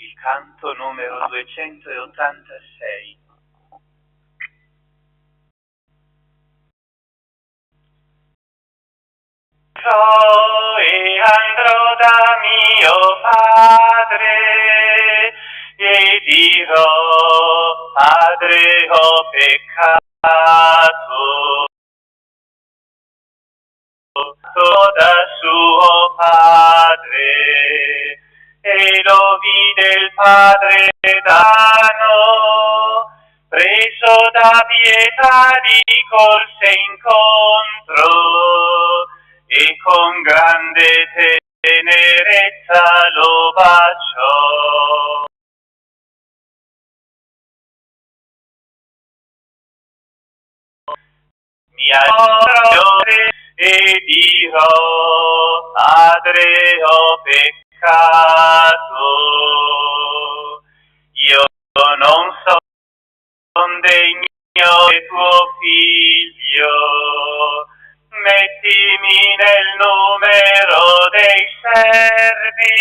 Il canto numero 286. E andrò da mio padre e dirò: Padre, ho peccato da suo padre, e lo vide il padre dano, preso da pietà gli corse incontro e con grande tenerezza lo baciò. Mi adorò e dirò: Padre, ho peccato, io non sono degno di tuo figlio, mettimi nel numero dei servi,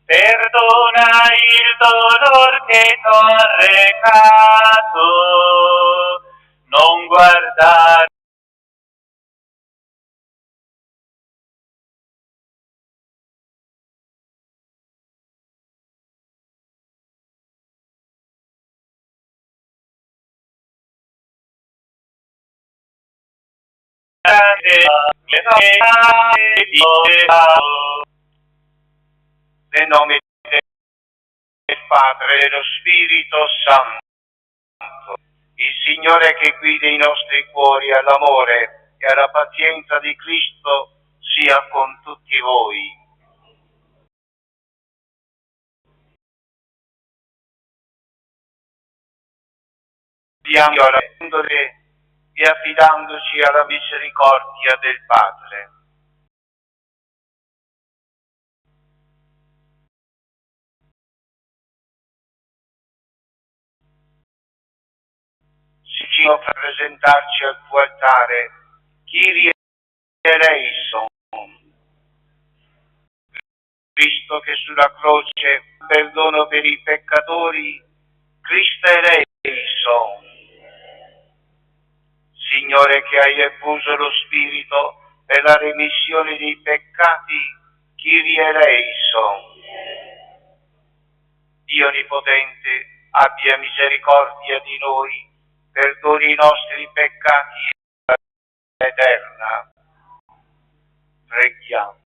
perdona il dolor che t'ho recato, non guardare nel nome del Padre e dello Spirito Santo. Il Signore che guida i nostri cuori all'amore e alla pazienza di Cristo sia con tutti voi. Diamo e affidandoci alla misericordia del Padre. Signore, per presentarci al tuo altare, Kyrie eleison, Cristo che sulla croce perdono per i peccatori, Cristo eleison. Signore che hai effuso lo Spirito per la remissione dei peccati, Kyrie eleison. Dio Onnipotente, abbia misericordia di noi, perdoni i nostri peccati e la vita eterna. Preghiamo.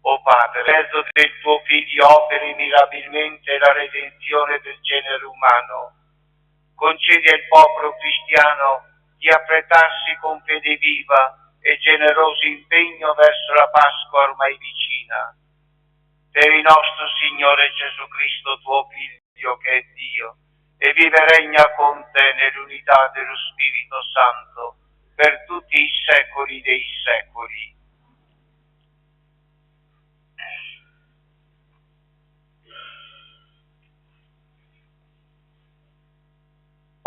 O Padre, per mezzo del tuo Figlio operi mirabilmente la redenzione del genere umano. Concedi al popolo cristiano di affrettarsi con fede viva e generoso impegno verso la Pasqua ormai vicina. Per il nostro Signore Gesù Cristo, tuo Figlio, che è Dio, e vive e regna con te nell'unità dello Spirito Santo, per tutti i secoli dei secoli.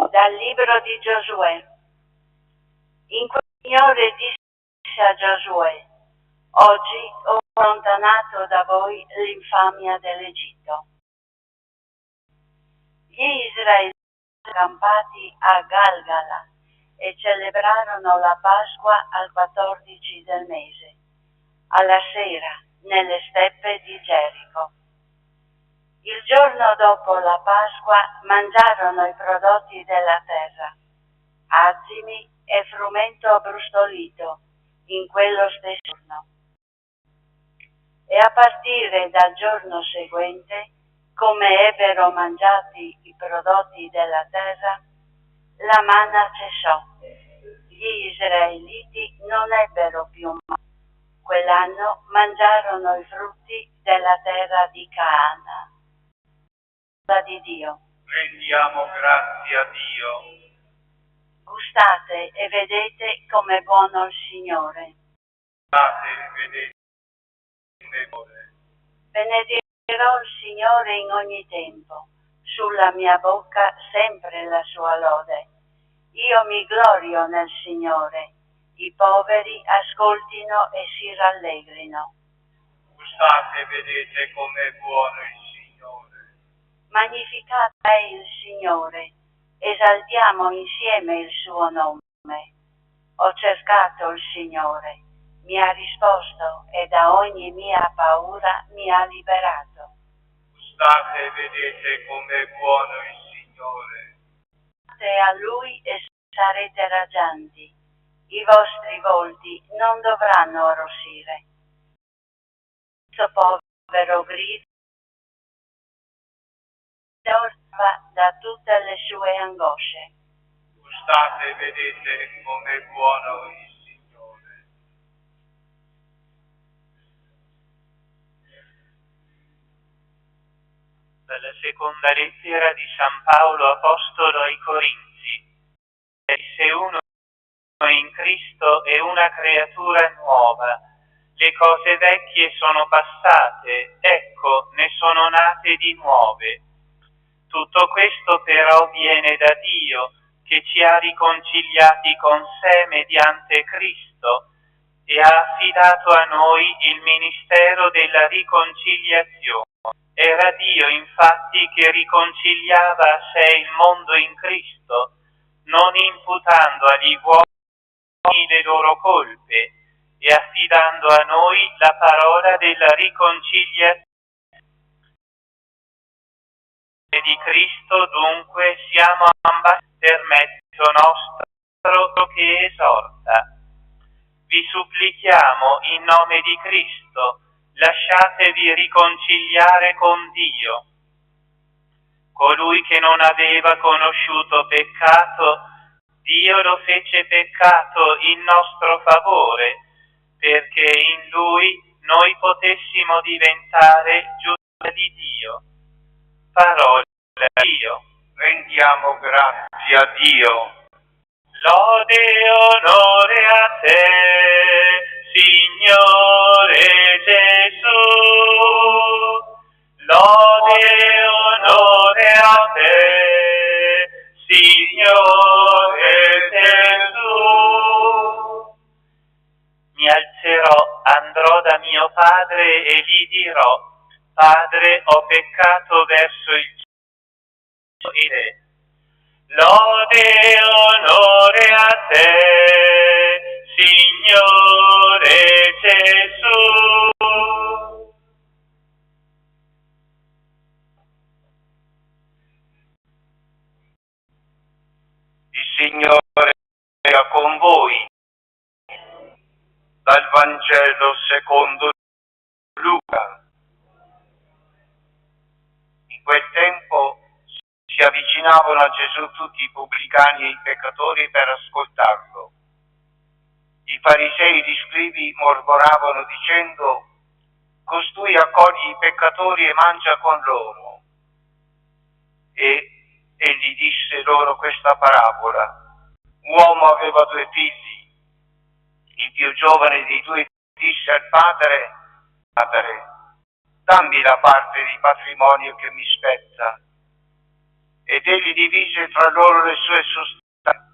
Dal libro di Giosuè. In quel Signore disse a Giosuè: oggi ho allontanato da voi l'infamia dell'Egitto. Gli Israeliti accampati a Galgala e celebrarono la Pasqua al 14 del mese, alla sera, nelle steppe di Gerico. Il giorno dopo la Pasqua mangiarono i prodotti della terra, azimi e frumento brustolito, in quello stesso giorno. E a partire dal giorno seguente, come ebbero mangiati i prodotti della terra, la manna cessò. Gli israeliti non ebbero più manna. Quell'anno mangiarono i frutti della terra di Canaan. Di Dio. Rendiamo grazie a Dio. Gustate e vedete com'è buono il Signore. Gustate e vedete com'è buono. Benedirò il Signore in ogni tempo, sulla mia bocca sempre la sua lode. Io mi glorio nel Signore, i poveri ascoltino e si rallegrino. Gustate e vedete com'è buono il Signore. Magnificate il Signore, esaltiamo insieme il suo nome. Ho cercato il Signore, mi ha risposto e da ogni mia paura mi ha liberato. Gustate e vedete com'è buono il Signore. State a Lui e sarete raggianti, i vostri volti non dovranno arrossire. Questo povero grido da tutte le sue angosce. Gustate e vedete com'è buono il Signore. Dalla seconda lettera di San Paolo Apostolo ai Corinzi. Se uno è in Cristo è una creatura nuova. Le cose vecchie sono passate, ecco, ne sono nate di nuove. Tutto questo però viene da Dio, che ci ha riconciliati con sé mediante Cristo e ha affidato a noi il ministero della riconciliazione. Era Dio infatti che riconciliava a sé il mondo in Cristo, non imputando agli uomini le loro colpe e affidando a noi la parola della riconciliazione. Di Cristo dunque siamo ambasciatori per mezzo nostro che esorta. Vi supplichiamo in nome di Cristo, lasciatevi riconciliare con Dio. Colui che non aveva conosciuto peccato, Dio lo fece peccato in nostro favore, perché in Lui noi potessimo diventare giusti di Dio. Parola di Dio. Rendiamo grazie a Dio. Lode e onore a te, Signore Gesù. Lode e onore a te, Signore Gesù. Mi alzerò, andrò da mio padre e gli dirò: Padre, ho peccato verso il cielo e te. Lode e onore a te, Signore Gesù. Il Signore sia con voi. Dal Vangelo secondo Luca. In quel tempo si avvicinavano a Gesù tutti i pubblicani e i peccatori per ascoltarlo. I farisei e gli scribi mormoravano dicendo: costui accoglie i peccatori e mangia con loro. E egli disse loro questa parabola: un uomo aveva 2 figli. Il più giovane dei 2 disse al padre: Padre, dammi la parte di patrimonio che mi spetta. Ed egli divise tra loro le sue sostanze.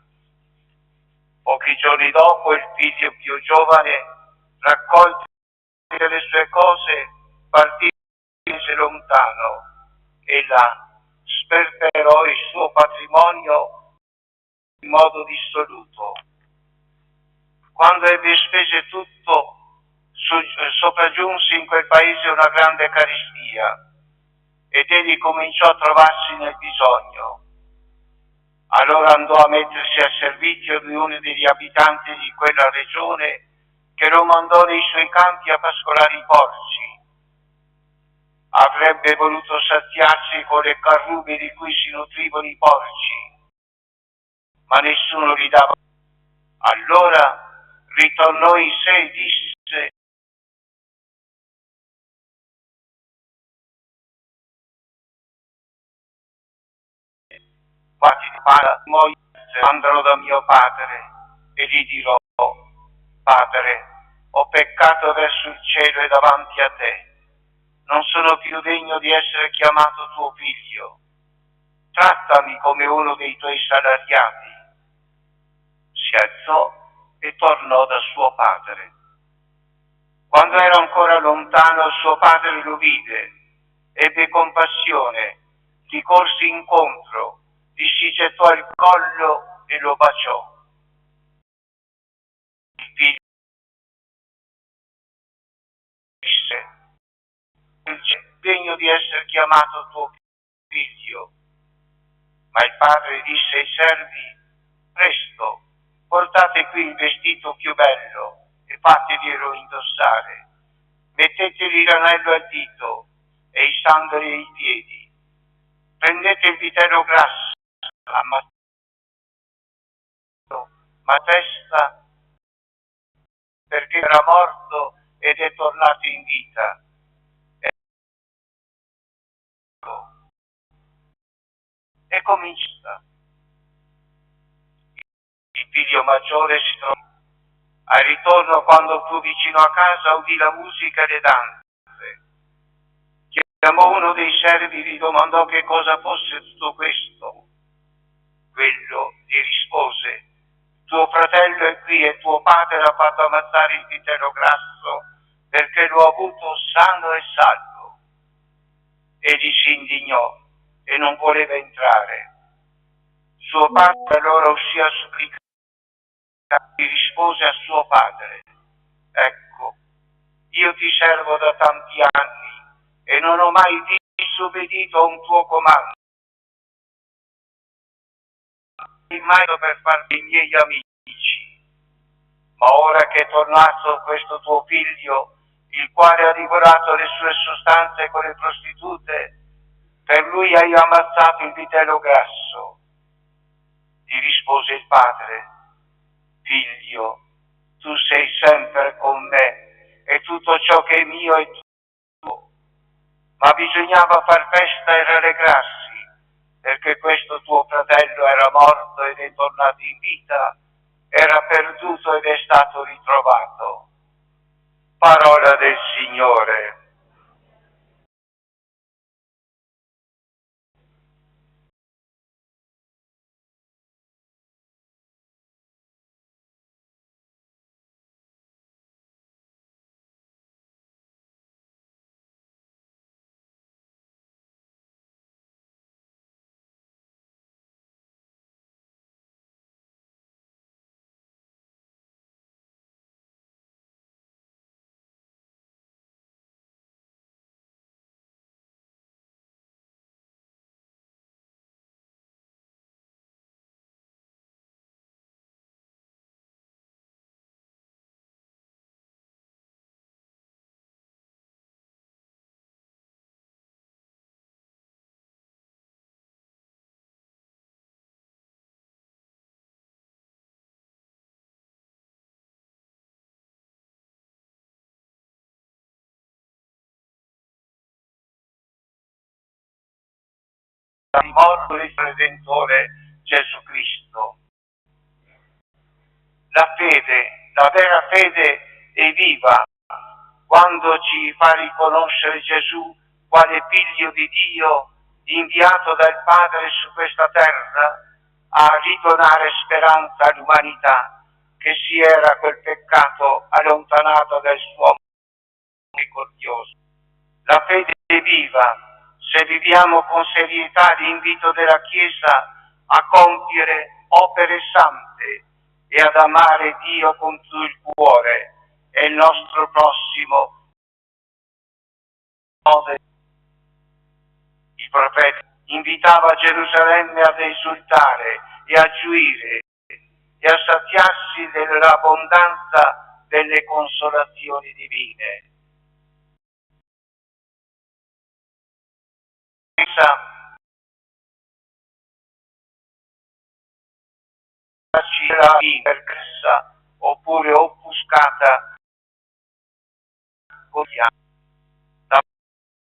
Pochi giorni dopo il figlio più giovane, raccolte le sue cose, partì lontano e là sperperò il suo patrimonio in modo dissoluto. Quando ebbe spese tutto, sopraggiunse in quel paese una grande carestia ed egli cominciò a trovarsi nel bisogno. Allora andò a mettersi al servizio di uno degli abitanti di quella regione, che lo mandò nei suoi campi a pascolare i porci. Avrebbe voluto saziarsi con le carrubi di cui si nutrivano i porci, ma nessuno gli dava. Allora ritornò in sé e disse: fatti di patrimonio, andrò da mio padre e gli dirò: Padre, ho peccato verso il cielo e davanti a te. Non sono più degno di essere chiamato tuo figlio. Trattami come uno dei tuoi salariati. Si alzò e tornò da suo padre. Quando era ancora lontano, suo padre lo vide, ebbe compassione, gli corse incontro, gli si gettò al collo e lo baciò. Il figlio disse: degno di essere chiamato tuo figlio. Ma il padre disse ai servi: presto, portate qui il vestito più bello e fateglielo indossare. Mettetegli l'anello al dito e i sandali ai piedi. Prendete il vitello grasso, ammazzato, ma testa, perché era morto ed è tornato in vita. E comincia. Il figlio maggiore si trovò. Al ritorno, quando fu vicino a casa, udì la musica e le danze. Chiamò uno dei servi e gli domandò che cosa fosse tutto questo. Quello gli rispose: tuo fratello è qui e tuo padre ha fatto ammazzare il vitello grasso perché l'ho avuto sano e salvo. Egli si indignò e non voleva entrare. Suo padre allora uscì a supplicare e rispose a suo padre: ecco, io ti servo da tanti anni e non ho mai disobbedito a un tuo comando, mai per farti i miei amici. Ma ora che è tornato questo tuo figlio, il quale ha divorato le sue sostanze con le prostitute, per lui hai ammazzato il vitello grasso. Gli rispose il padre: figlio, tu sei sempre con me e tutto ciò che è mio è tuo. Ma bisognava far festa e rallegrarsi, perché questo tuo fratello era morto ed è tornato in vita, era perduto ed è stato ritrovato. Parola del Signore. Di morto il Redentore Gesù Cristo. La fede, la vera fede è viva quando ci fa riconoscere Gesù quale figlio di Dio inviato dal Padre su questa terra a ridonare speranza all'umanità che si era quel peccato allontanato dal suo amore misericordioso. La fede è viva se viviamo con serietà l'invito della Chiesa a compiere opere sante e ad amare Dio con tutto il cuore e il nostro prossimo. Il profeta invitava Gerusalemme ad esultare e a gioire e a saziarsi dell'abbondanza delle consolazioni divine. La persa oppure offuscata con gli anni. La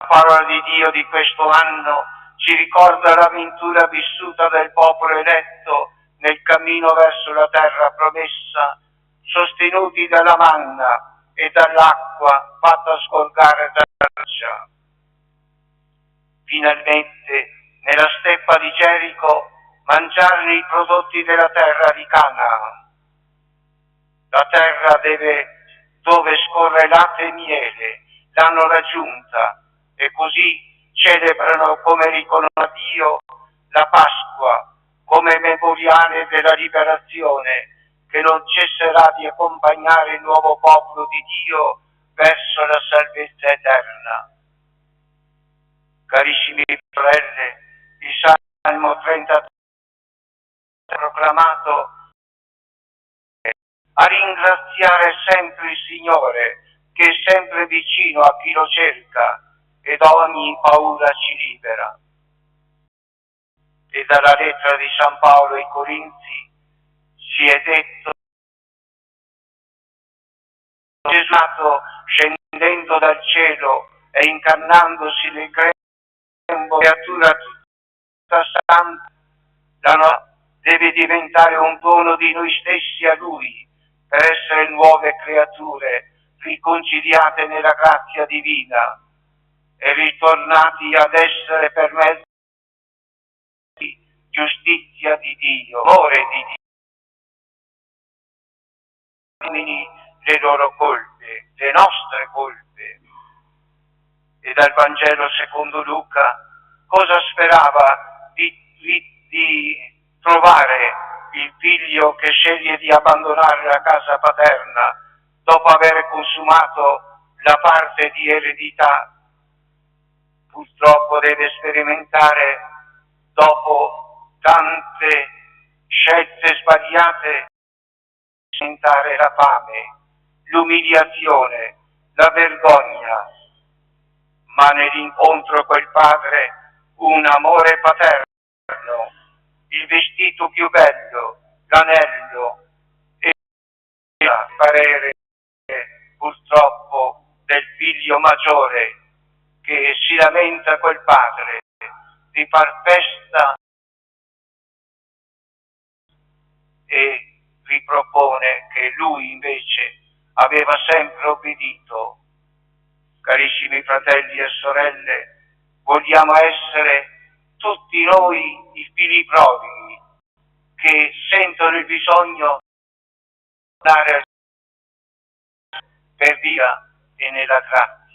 parola di Dio di questo anno ci ricorda l'avventura vissuta dal popolo eletto nel cammino verso la terra promessa, sostenuti dalla manna e dall'acqua fatta sgorgare dalla roccia. Finalmente, nella steppa di Gerico, mangiarono i prodotti della terra di Canaan. La terra dove scorre latte e miele l'hanno raggiunta e così celebrano come riconoscono a Dio la Pasqua come memoriale della liberazione che non cesserà di accompagnare il nuovo popolo di Dio verso la salvezza eterna. Carissimi sorelle, il Salmo 33 proclamato a ringraziare sempre il Signore che è sempre vicino a chi lo cerca e da ogni paura ci libera. E dalla lettera di San Paolo ai Corinzi ci è detto: Gesù scendendo dal cielo e incarnandosi nel grembo, creatura tutta santa, deve diventare un dono di noi stessi a Lui, per essere nuove creature, riconciliate nella grazia divina e ritornati ad essere per mezzo di giustizia di Dio, amore di Dio, le loro colpe, le nostre colpe. E dal Vangelo secondo Luca, cosa sperava di trovare il figlio che sceglie di abbandonare la casa paterna dopo aver consumato la parte di eredità? Purtroppo deve sperimentare, dopo tante scelte sbagliate, sperimentare la fame, l'umiliazione, la vergogna, ma nell'incontro col padre un amore paterno, il vestito più bello, l'anello e il parere purtroppo del figlio maggiore che si lamenta col padre di far festa e ripropone che lui invece aveva sempre obbedito. Carissimi fratelli e sorelle, vogliamo essere tutti noi i figli providi che sentono il bisogno di andare per via e nella grazia.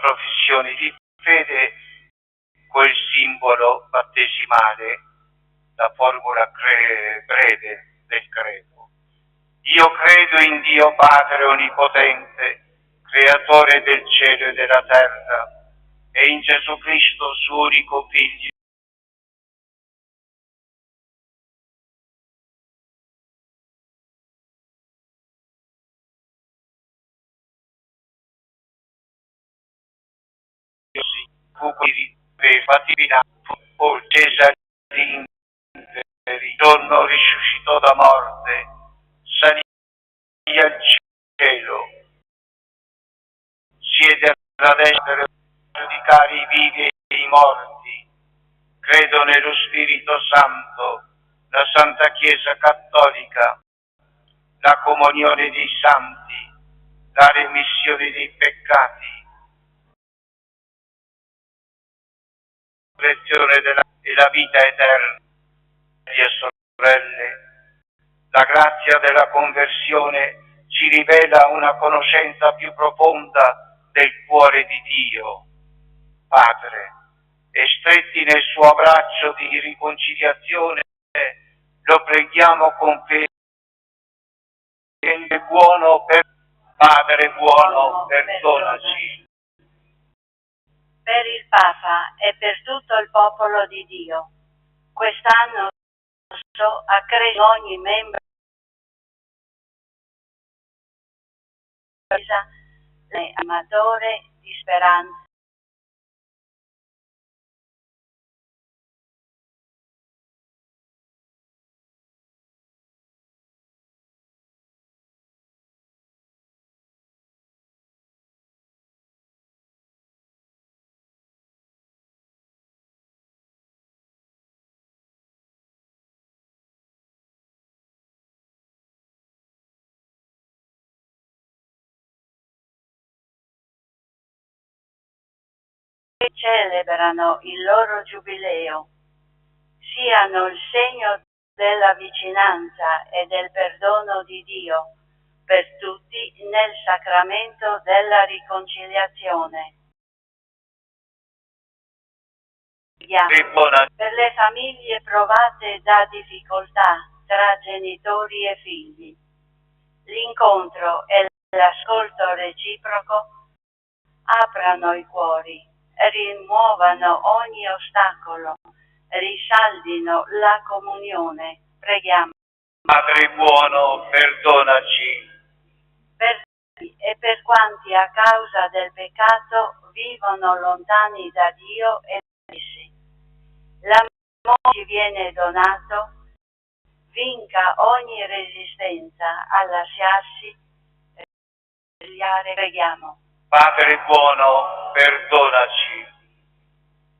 Professione di fede, quel simbolo battesimale, la formula breve del credo. Io credo in Dio Padre Onnipotente, Creatore del cielo e della terra, e in Gesù Cristo, suo unico Figlio, fu o Cesarino, ritorno risuscitò da morte, salì al cielo, siede alla destra per giudicare i vivi e i morti. Credo nello Spirito Santo, la Santa Chiesa Cattolica, la comunione dei santi, la remissione dei peccati, e la vita eterna. e sorelle, la grazia della conversione ci rivela una conoscenza più profonda del cuore di Dio, Padre, e stretti nel suo abbraccio di riconciliazione, lo preghiamo con fede. Padre buono, perdonaci. Per il Papa e per tutto il popolo di Dio, quest'anno accresce ogni membro amatore di speranza. Celebrano il loro giubileo, siano il segno della vicinanza e del perdono di Dio per tutti nel sacramento della riconciliazione. Per le famiglie provate da difficoltà tra genitori e figli, l'incontro e l'ascolto reciproco aprano i cuori, rimuovano ogni ostacolo, risaldino la comunione. Preghiamo. Padre buono, perdonaci. Per e per quanti a causa del peccato vivono lontani da Dio e essi, l'amore ci viene donato, vinca ogni resistenza a lasciarsi preghiamo. Padre buono, perdonaci.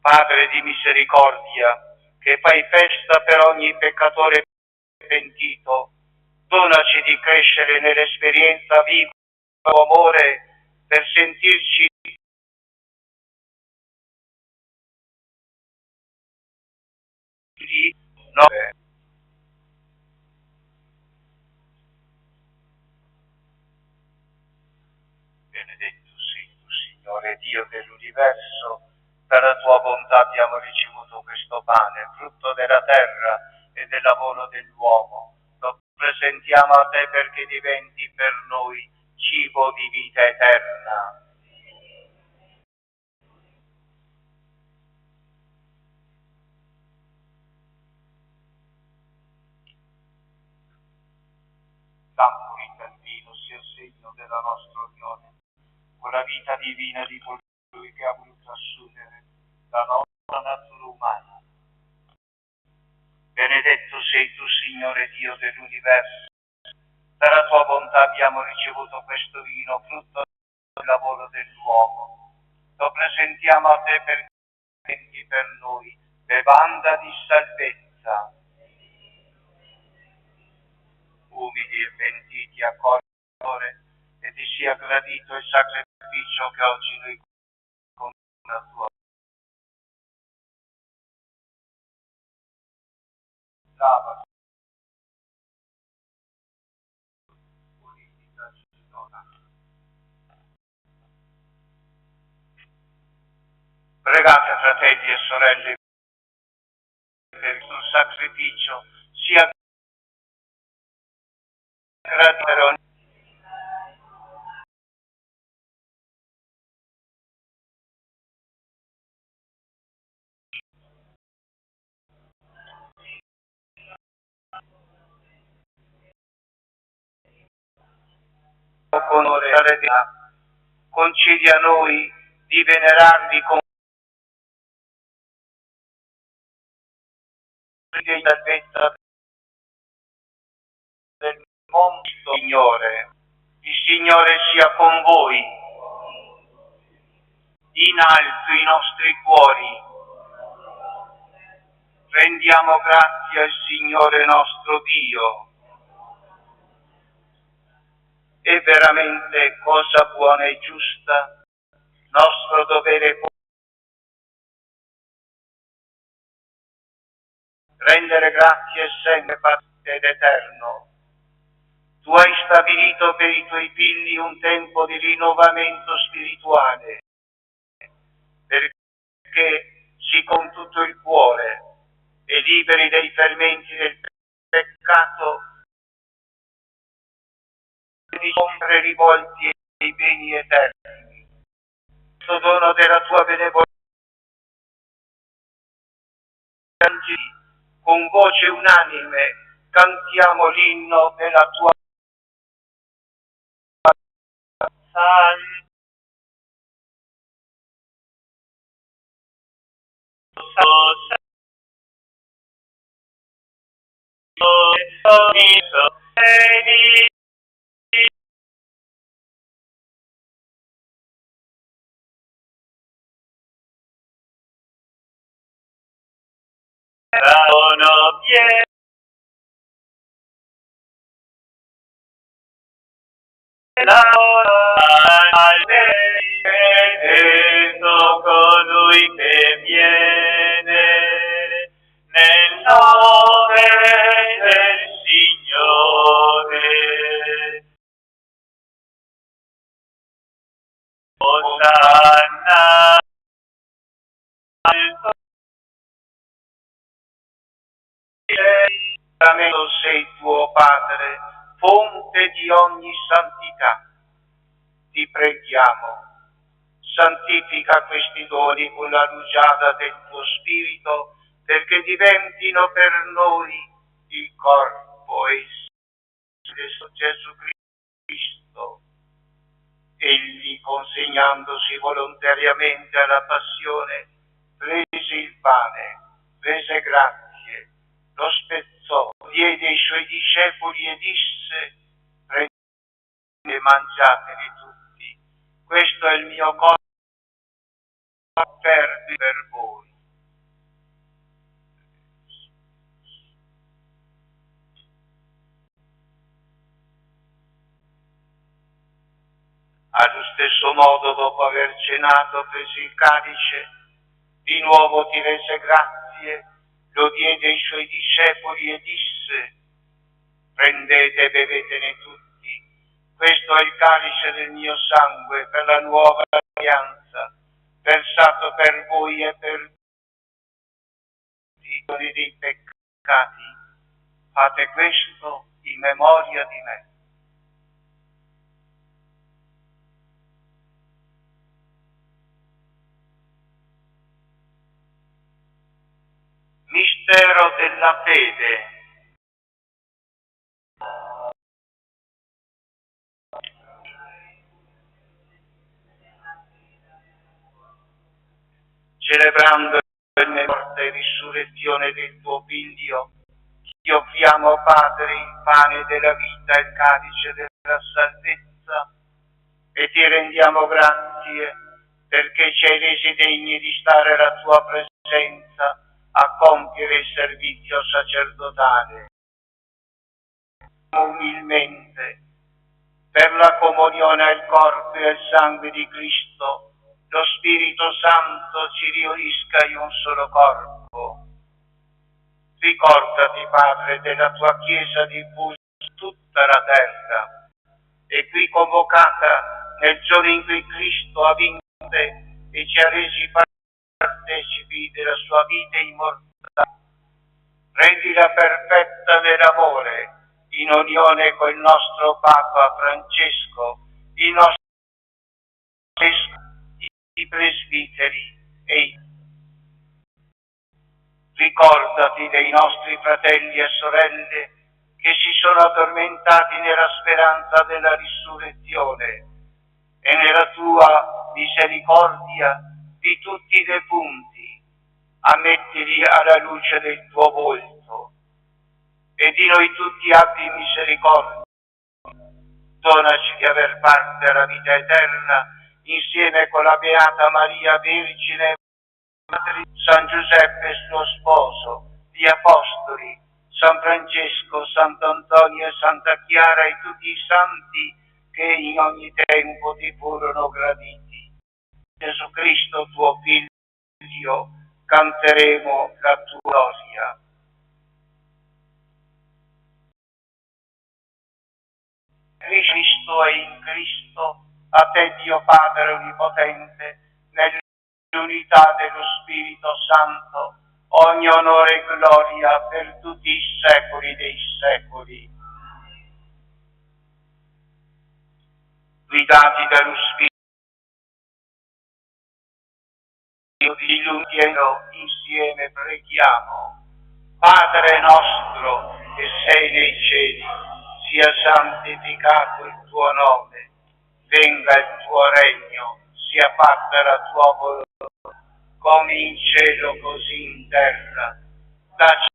Padre di misericordia, che fai festa per ogni peccatore pentito, donaci di crescere nell'esperienza viva del tuo amore per sentirci di noi. Benedetto sei tu, Signore Dio dell'universo, dalla tua bontà abbiamo ricevuto questo pane, frutto della terra e del lavoro dell'uomo. Lo presentiamo a te perché diventi per noi cibo di vita eterna. L'amore del vino sia segno della nostra unione con la vita divina di colui che ha voluto assumere la nostra natura umana. Benedetto sei tu, Signore Dio dell'universo, dalla tua bontà abbiamo ricevuto questo vino, frutto del lavoro dell'uomo. Lo presentiamo a te perché diventi per noi bevanda di salvezza. Umili e pentiti accogli e ti sia gradito il sacrificio che oggi noi con la tua brava politica cittadina. Pregate, fratelli e sorelle, per il suo sacrificio sia grazie per ogni onore alla Dio. Concedi a noi di venerarvi con salvezza del mondo, Signore. Il Signore sia con voi. In alto i nostri cuori. Rendiamo grazie al Signore nostro Dio. È veramente cosa buona e giusta, nostro dovere rendere grazie sempre ed eterno. Tu hai stabilito per i tuoi figli un tempo di rinnovamento spirituale, perché si con tutto il cuore e liberi dai fermenti del peccato, sempre rivolti ai beni eterni. Questo dono della tua benevolenza, con voce unanime cantiamo l'inno della tua Santo. Colui che viene nel nome del Signore. Osanna al sei tuo Padre, fonte di ogni santità. Ti preghiamo, santifica questi doni con la rugiada del tuo Spirito, perché diventino per noi il corpo e il sangue di Gesù Cristo. Egli, consegnandosi volontariamente alla passione, prese il pane, rese grazie, lo spezzò, diede ai suoi discepoli e disse: prendete e mangiateli tutti, questo è il mio corpo offerto per voi. Allo stesso modo, dopo aver cenato, prese il calice, di nuovo ti rese grazie, lo diede ai suoi discepoli e disse: prendete e bevetene tutti, questo è il calice del mio sangue per la nuova alleanza, versato per voi e per tutti dei peccati. Fate questo in memoria di me. Mistero della fede. Celebrando la morte e risurrezione del tuo Figlio, ti offriamo, Padre, il pane della vita e il calice della salvezza, e ti rendiamo grazie perché ci hai resi degni di stare alla tua presenza a compiere il servizio sacerdotale. Umilmente, per la comunione al corpo e al sangue di Cristo, lo Spirito Santo ci riunisca in un solo corpo. Ricordati, Padre, della tua Chiesa diffusa su tutta la terra e qui convocata nel giorno in cui Cristo ha vinto e ci ha resi partecipi della sua vita immortale. Rendila perfetta nell'amore, in unione con il nostro Papa Francesco, i nostri i presbiteri e i... Ricordati dei nostri fratelli e sorelle che si sono addormentati nella speranza della risurrezione e nella tua misericordia di tutti i defunti, ammettili alla luce del tuo volto e di noi tutti abbi misericordia. Donaci di aver parte alla vita eterna insieme con la Beata Maria Vergine, San Giuseppe suo sposo, gli Apostoli, San Francesco, Sant'Antonio e Santa Chiara e tutti i santi che in ogni tempo ti furono graditi. Gesù Cristo, tuo Figlio, canteremo la tua gloria. Cristo e in Cristo, a te Dio Padre Onnipotente, nell'unità dello Spirito Santo, ogni onore e gloria per tutti i secoli dei secoli. Guidati dallo Spirito di illuminano, insieme preghiamo. Padre nostro che sei nei cieli, sia santificato il tuo nome, venga il tuo regno, sia fatta la tua volontà, come in cielo così in terra. Dacci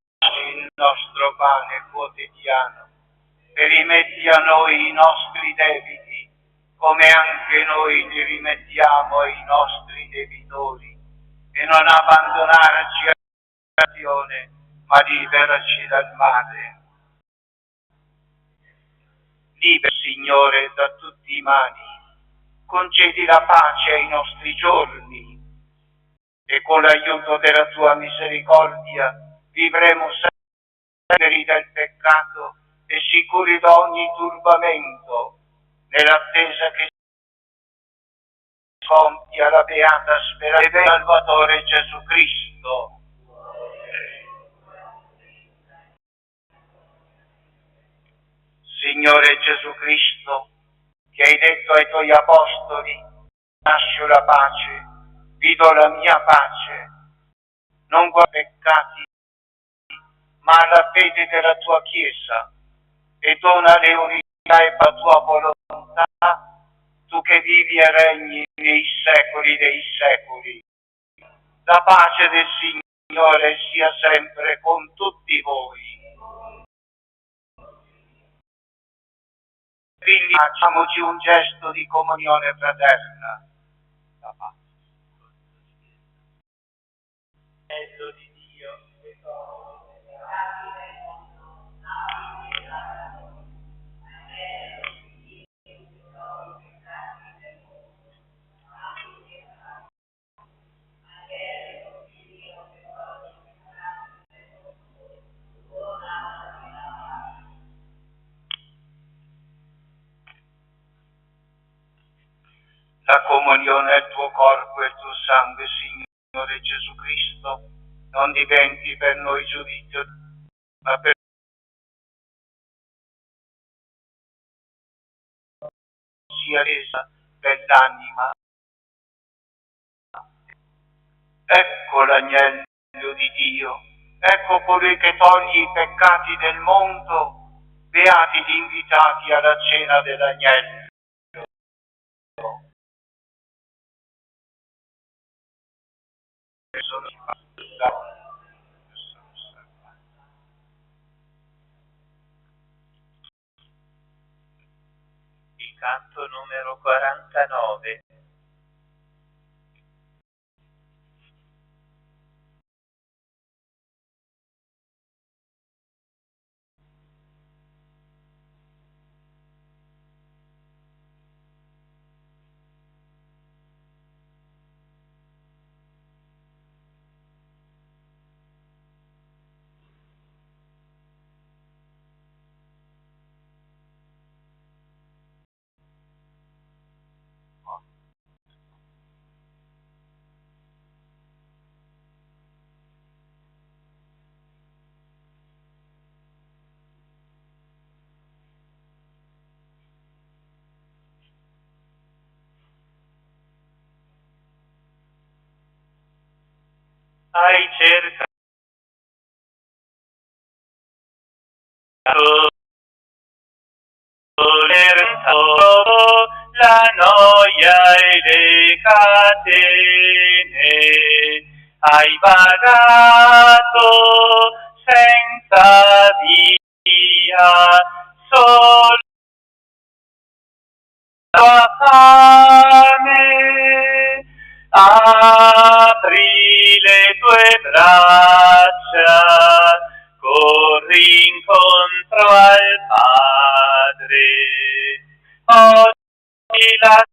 il nostro pane quotidiano e rimetti a noi i nostri debiti, come anche noi li rimettiamo ai nostri debitori, e non abbandonarci alla tentazione, ma liberaci dal male. Libera, Signore, da tutti i mali, concedi la pace ai nostri giorni, e con l'aiuto della tua misericordia vivremo liberi dal peccato e sicuri da ogni turbamento, nell'attesa che compia la beata speranza del Salvatore Gesù Cristo. Signore Gesù Cristo, che hai detto ai tuoi apostoli: lascio la pace, vi do la mia pace, non guarda i peccati, ma alla fede della tua Chiesa, e dona le unità e la tua volontà, tu che vivi e regni nei secoli dei secoli. La pace del Signore sia sempre con tutti voi. Figli, facciamoci un gesto di comunione fraterna. La pace. Di Dio. La comunione al tuo corpo e al tuo sangue, Signore Gesù Cristo, non diventi per noi giudizio, ma per sia resa per l'anima. Ecco l'agnello di Dio, ecco colui che toglie i peccati del mondo, beati gli invitati alla cena dell'agnello. Il canto numero 49. Hai cercato la noia e le catene, hai vagato senza via, solo la fame, apri le tue braccia, corri incontro al Padre. Oggi la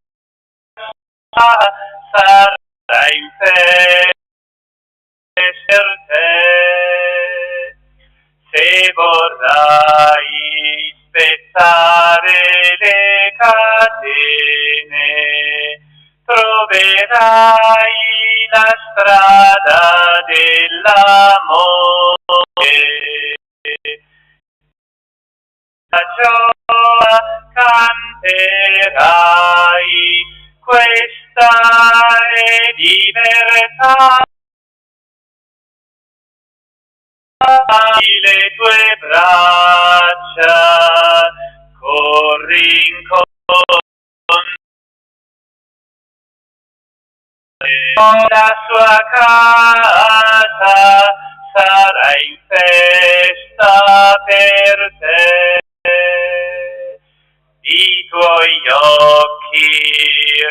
sarà in fede per te, se vorrai spezzare le catene, troverai la strada dell'amore. La gioia canterai, questa è libertà. Le tue braccia, corri incontro la sua casa, sarà in festa per te. I tuoi occhi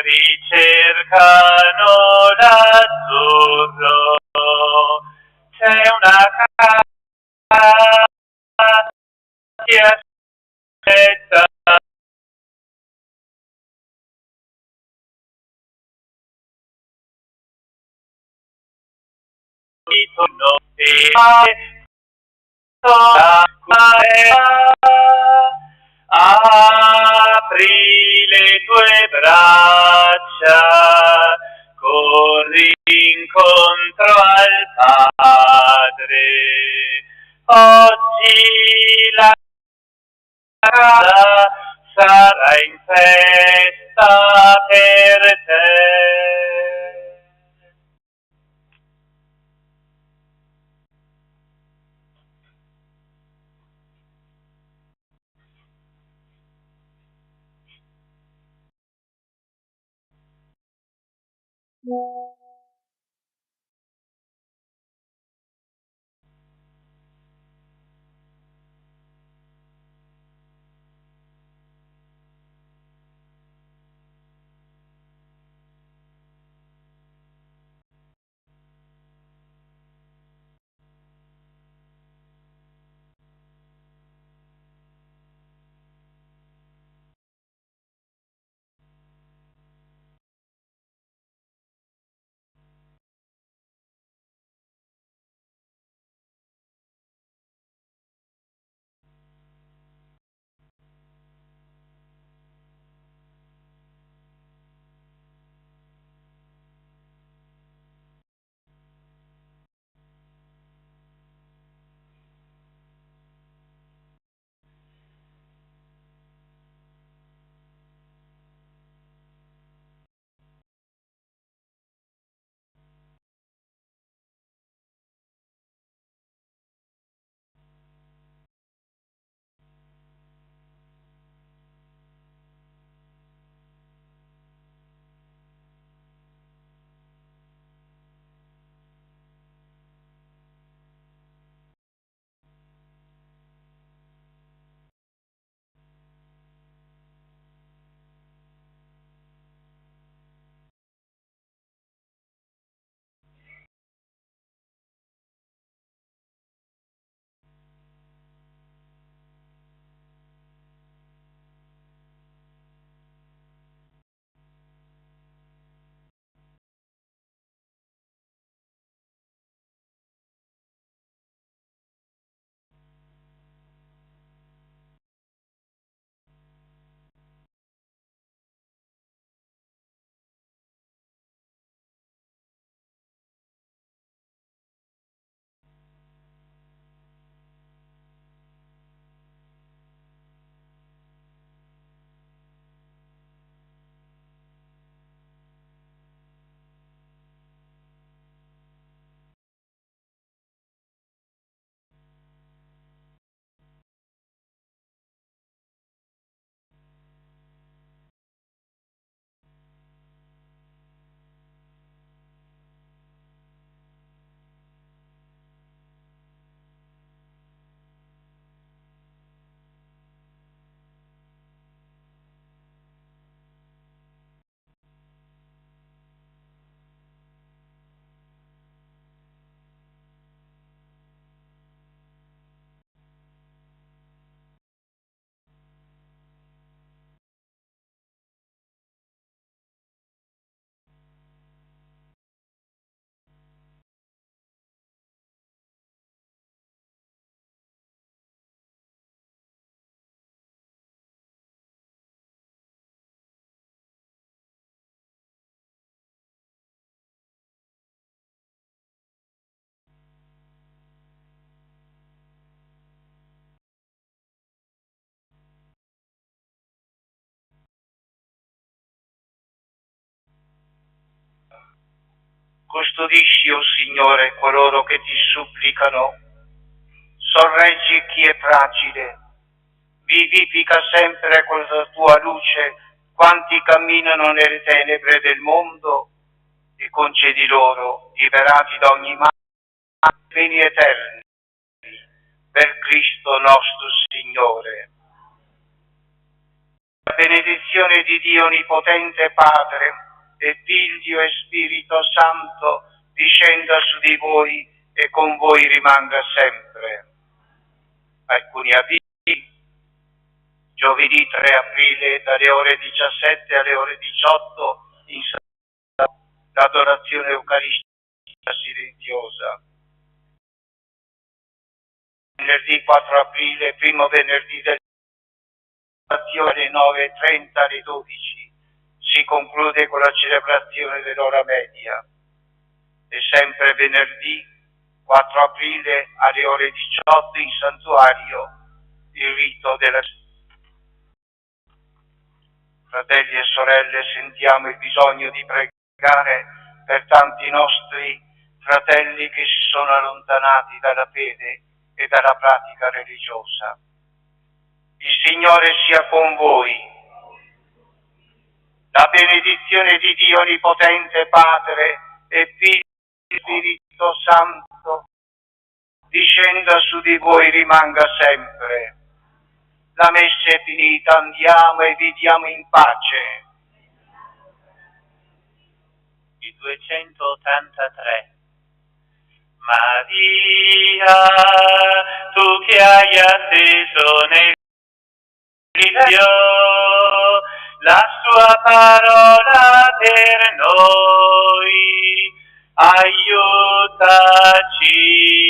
ricercano l'azzurro, c'è una casa che aspetta. Apri le tue braccia, corri incontro al Padre. Oggi la casa sarà in festa per te. Custodisci, o Signore, coloro che ti supplicano, sorreggi chi è fragile, vivifica sempre con la tua luce quanti camminano nelle tenebre del mondo e concedi loro, liberati da ogni male, beni eterni, per Cristo nostro Signore. La benedizione di Dio Onnipotente Padre, e Figlio e Spirito Santo discenda su di voi e con voi rimanga sempre. Alcuni avvisi: giovedì 3 aprile dalle ore 17 alle ore 18 in l'adorazione eucaristica silenziosa. Venerdì 4 aprile, primo venerdì alle 9:30 alle 12. Si conclude con la celebrazione dell'ora media. E sempre venerdì 4 aprile alle ore 18 in santuario il rito della... Fratelli e sorelle, sentiamo il bisogno di pregare per tanti nostri fratelli che si sono allontanati dalla fede e dalla pratica religiosa. Il Signore sia con voi. La benedizione di Dio Onnipotente Padre e Figlio e Spirito Santo discenda su di voi e rimanga sempre. La messa è finita, andiamo e vi diamo in pace. Il 283. Maria, tu che hai atteso nel Dio la sua parola per noi, aiutaci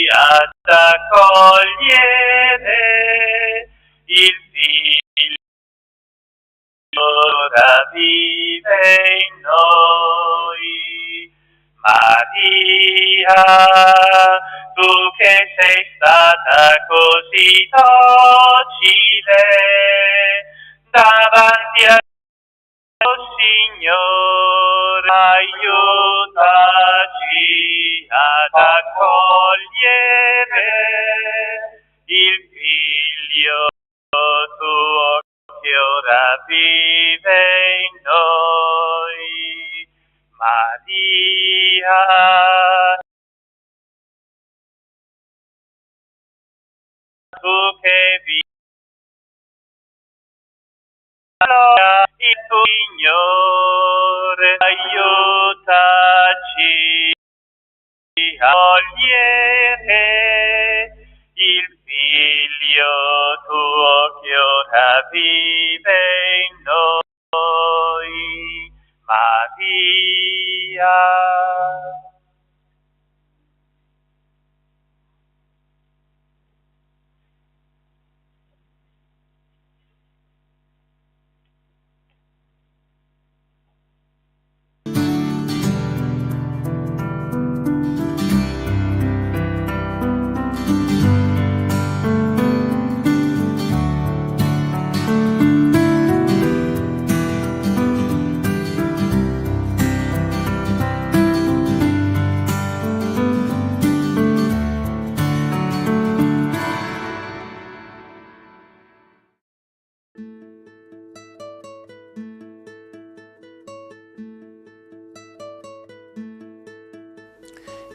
ad accogliere il Figlio ora vive in noi. Maria, tu che sei stata così docile davanti a Signore, aiutaci ad accogliere il Figlio tuo che ora vive in noi. Maria, tu che vivi il Signore, aiutaci a cogliere il Figlio tuo che ora vive in noi. Maria.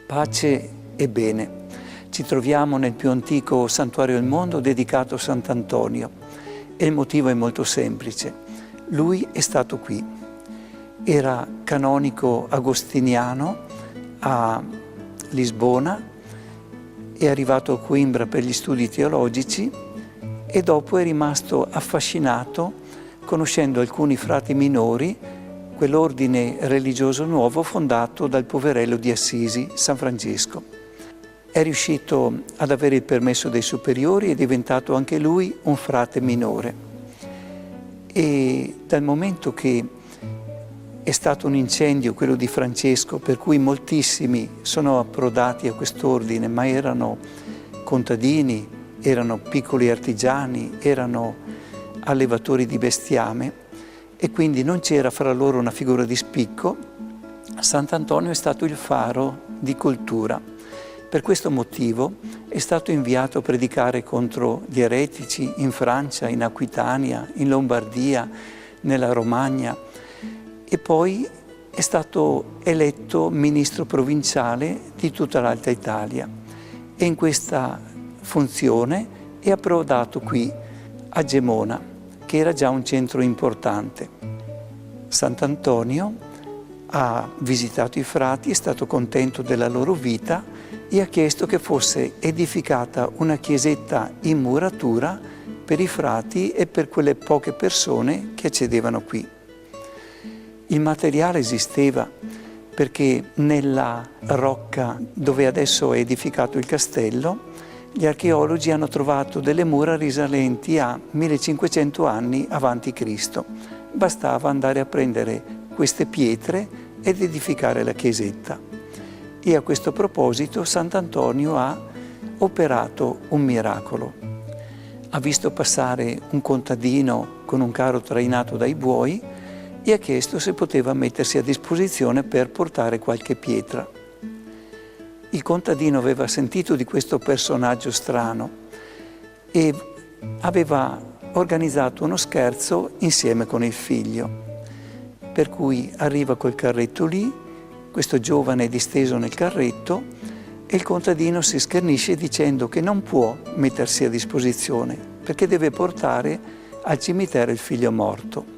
Pace e bene. Ci troviamo nel più antico santuario del mondo dedicato a Sant'Antonio e il motivo è molto semplice. Lui è stato qui. Era canonico agostiniano a Lisbona, è arrivato a Coimbra per gli studi teologici e dopo è rimasto affascinato conoscendo alcuni frati minori, quell'ordine religioso nuovo fondato dal poverello di Assisi, San Francesco. È riuscito ad avere il permesso dei superiori e è diventato anche lui un frate minore. E dal momento che è stato un incendio, quello di Francesco, per cui moltissimi sono approdati a quest'ordine, ma erano contadini, erano piccoli artigiani, erano allevatori di bestiame, e quindi non c'era fra loro una figura di spicco, Sant'Antonio è stato il faro di cultura. Per questo motivo è stato inviato a predicare contro gli eretici in Francia, in Aquitania, in Lombardia, nella Romagna, e poi è stato eletto ministro provinciale di tutta l'Alta Italia e in questa funzione è approdato qui a Gemona, che era già un centro importante. Sant'Antonio ha visitato i frati, è stato contento della loro vita e ha chiesto che fosse edificata una chiesetta in muratura per i frati e per quelle poche persone che accedevano qui. Il materiale esisteva perché nella rocca dove adesso è edificato il castello gli archeologi hanno trovato delle mura risalenti a 1500 anni avanti Cristo. Bastava andare a prendere queste pietre ed edificare la chiesetta. E a questo proposito Sant'Antonio ha operato un miracolo. Ha visto passare un contadino con un carro trainato dai buoi e ha chiesto se poteva mettersi a disposizione per portare qualche pietra. Il contadino aveva sentito di questo personaggio strano e aveva organizzato uno scherzo insieme con il figlio. Per cui arriva col carretto lì, questo giovane è disteso nel carretto e il contadino si schernisce dicendo che non può mettersi a disposizione perché deve portare al cimitero il figlio morto.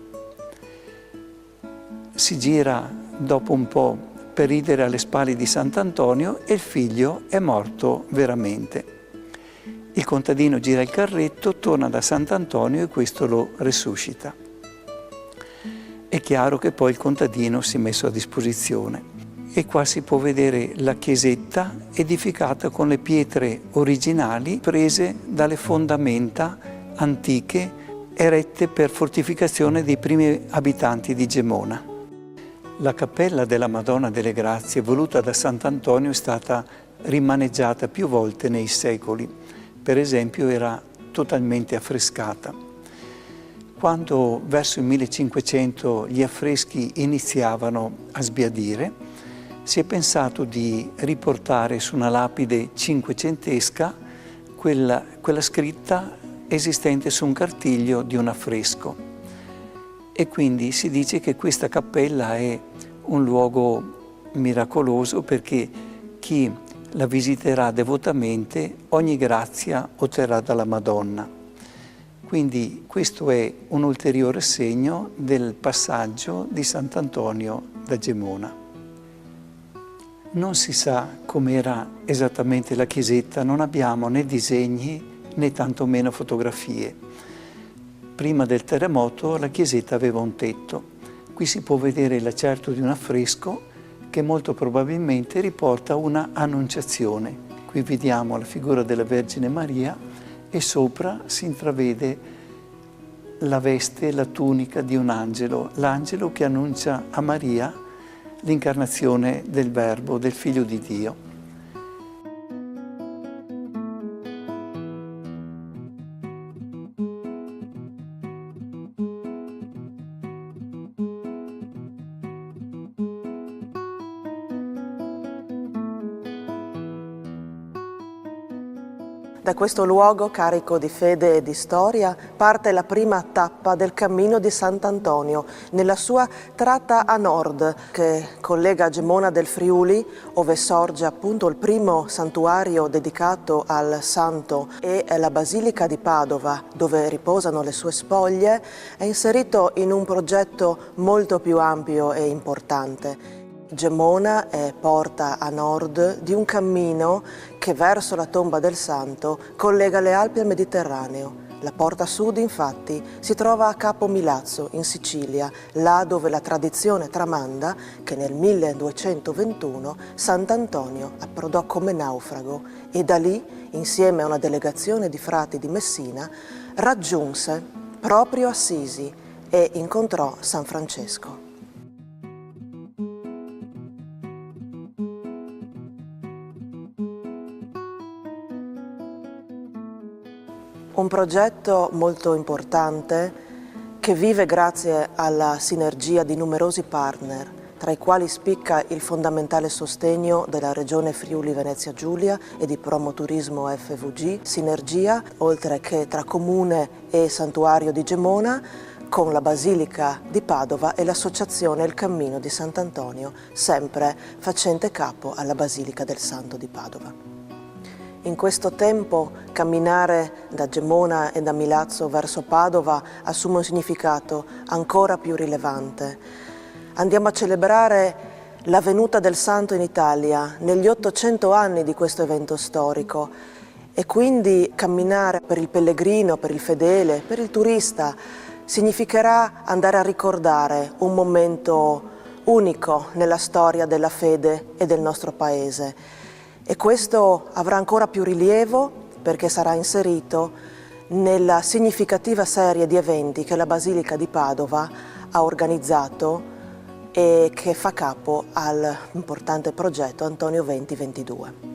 Si gira dopo un po' per ridere alle spalle di Sant'Antonio e il figlio è morto veramente. Il contadino gira il carretto, torna da Sant'Antonio e questo lo resuscita. È chiaro che poi il contadino si è messo a disposizione e qua si può vedere la chiesetta edificata con le pietre originali prese dalle fondamenta antiche erette per fortificazione dei primi abitanti di Gemona. La cappella della Madonna delle Grazie voluta da Sant'Antonio è stata rimaneggiata più volte nei secoli. Per esempio era totalmente affrescata. Quando verso il 1500 gli affreschi iniziavano a sbiadire, si è pensato di riportare su una lapide cinquecentesca quella scritta esistente su un cartiglio di un affresco. E quindi si dice che questa cappella è un luogo miracoloso perché chi la visiterà devotamente ogni grazia otterrà dalla Madonna. Quindi questo è un ulteriore segno del passaggio di Sant'Antonio da Gemona. Non si sa com'era esattamente la chiesetta, non abbiamo né disegni né tantomeno fotografie. Prima del terremoto la chiesetta aveva un tetto. Qui si può vedere l'acerto di un affresco che molto probabilmente riporta una annunciazione. Qui vediamo la figura della Vergine Maria e sopra si intravede la veste, la tunica di un angelo, l'angelo che annuncia a Maria l'incarnazione del Verbo, del Figlio di Dio. Da questo luogo carico di fede e di storia parte la prima tappa del cammino di Sant'Antonio nella sua tratta a nord che collega Gemona del Friuli, ove sorge appunto il primo santuario dedicato al santo, e la Basilica di Padova, dove riposano le sue spoglie, è inserito in un progetto molto più ampio e importante. Gemona è porta a nord di un cammino che verso la tomba del santo collega le Alpi al Mediterraneo. La porta sud, infatti, si trova a Capo Milazzo, in Sicilia, là dove la tradizione tramanda che nel 1221 Sant'Antonio approdò come naufrago e da lì, insieme a una delegazione di frati di Messina, raggiunse proprio Assisi e incontrò San Francesco. Un progetto molto importante che vive grazie alla sinergia di numerosi partner, tra i quali spicca il fondamentale sostegno della Regione Friuli Venezia Giulia e di Promoturismo FVG, sinergia, oltre che tra Comune e Santuario di Gemona, con la Basilica di Padova e l'associazione Il Cammino di Sant'Antonio, sempre facente capo alla Basilica del Santo di Padova. In questo tempo camminare da Gemona e da Milazzo verso Padova assume un significato ancora più rilevante. Andiamo a celebrare la venuta del Santo in Italia negli 800 anni di questo evento storico e quindi camminare per il pellegrino, per il fedele, per il turista significherà andare a ricordare un momento unico nella storia della fede e del nostro Paese. E questo avrà ancora più rilievo perché sarà inserito nella significativa serie di eventi che la Basilica di Padova ha organizzato e che fa capo all'importante progetto Antonio 2022.